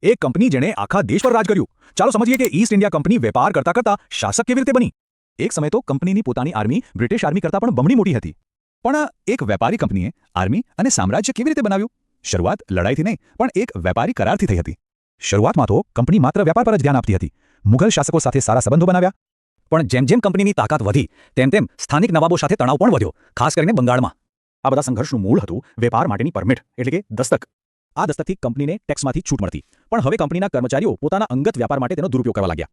એક કંપની જેણે આખા દેશ પર રાજ કર્યું. ચાલો સમજીએ કે ઈસ્ટ ઇન્ડિયા કંપની વેપાર કરતા કરતા શાસક કેવી રીતે બની. એક સમય તો કંપનીની પોતાની આર્મી બ્રિટિશ આર્મી કરતાં પણ બમણી મોટી હતી. પણ એક વેપારી કંપનીએ આર્મી અને સામ્રાજ્ય કેવી રીતે બનાવ્યું? શરૂઆત લડાઈથી નહીં પણ એક વેપારી કરારથી થઈ હતી. શરૂઆતમાં તો કંપની માત્ર વેપાર પર જ ધ્યાન આપતી હતી. મુઘલ શાસકો સાથે સારા સંબંધો બનાવ્યા. પણ જેમ જેમ કંપનીની તાકાત વધી તેમ તેમ સ્થાનિક નવાબો સાથે તણાવ પણ વધ્યો, ખાસ કરીને બંગાળમાં. આ બધા સંઘર્ષનું મૂળ હતું વેપાર માટેની પરમિટ એટલે કે દસ્તક. આ દસ્તકથી કંપનીને ટેક્સમાંથી છૂટ મળતી, પણ હવે કંપનીના કર્મચારીઓ પોતાના અંગત વ્યાપાર માટે તેનો દુરુપયોગ કરવા લાગ્યા.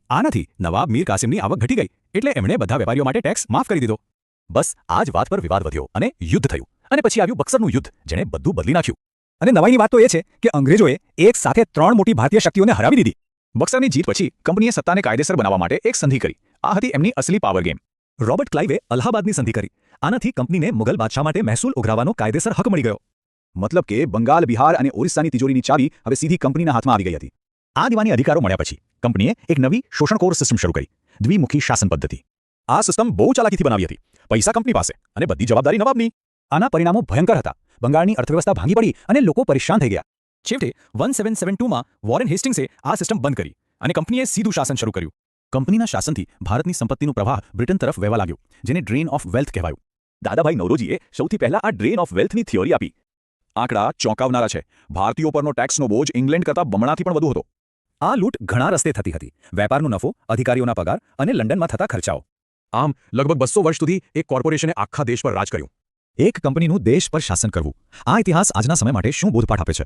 આનાથી નવાબ મીર કાસિમની આવક ઘટી ગઈ, એટલે એમણે બધા વેપારીઓ માટે ટેક્સ માફ કરી દીધો. બસ આ જ વાત પર વિવાદ વધ્યો અને યુદ્ધ થયું. અને પછી આવ્યું બક્સરનું યુદ્ધ, જેણે બધું બદલી નાખ્યું. અને નવાઈની વાત તો એ છે કે અંગ્રેજોએ એક સાથે 3 મોટી ભારતીય શક્તિઓને હરાવી દીધી. બક્સરની જીત પછી કંપનીએ સત્તાને કાયદેસર બનાવવા માટે એક સંધિ કરી. આ હતી એમની અસલી પાવર ગેમ. રોબર્ટ ક્લાઇવે અલ્હાબાદની સંધિ કરી. આનાથી કંપનીને મુગલ બાદશાહ માટે મહેસૂલ ઉઘરાવવાનો કાયદેસર હક મળી ગયો. મતલબ કે બંગાળ, બિહાર અને ઓરિસ્સાની તિજોરીની ચાવી હવે સીધી કંપનીના હાથમાં આવી ગઈ હતી. આ દીવાની અધિકારો મળ્યા પછી કંપનીએ એક નવી શોષણખોર સિસ્ટમ શરૂ કરી, દ્વિમુખી શાસન પદ્ધતિ. આ સિસ્ટમ બહુ ચાલાકીથી બનાવી હતી. પૈસા કંપની પાસે અને બધી જવાબદારી નવાબની. આના પરિણામો ભયંકર હતા. બંગાળની અર્થવ્યવસ્થા ભાંગી પડી અને લોકો પરેશાન થઈ ગયા. છેવટે 1772માં વોરેન હેસ્ટિંગ્સે આ સિસ્ટમ બંધ કરી અને કંપનીએ સીધું શાસન શરૂ કર્યું. કંપનીના શાસનથી ભારતની સંપત્તિનો પ્રવાહ બ્રિટન તરફ વહેવા લાગ્યો, જેને ડ્રેન ઓફ વેલ્થ કહેવાયું. દાદાભાઈ નૌરોજીએ સૌથી પહેલા આ ડ્રેન ઓફ વેલ્થની થિયોરી આપી. આંકડા ચોંકાવનારા છે. ભારતીયો પરનો ટેક્સનો બોજ ઇંગ્લેન્ડ કરતાં બમણાથી પણ વધુ હતો. આ લૂંટ ઘણા રસ્તે થતી હતી. વેપારનો નફો, અધિકારીઓના પગાર અને લંડનમાં થતા ખર્ચાઓ. આમ લગભગ 200 વર્ષ સુધી એક કોર્પોરેશને આખા દેશ પર રાજ કર્યું. એક કંપનીનું દેશ પર શાસન કરવું. આ ઇતિહાસ આજના સમય માટે શું બોધપાઠ આપે છે?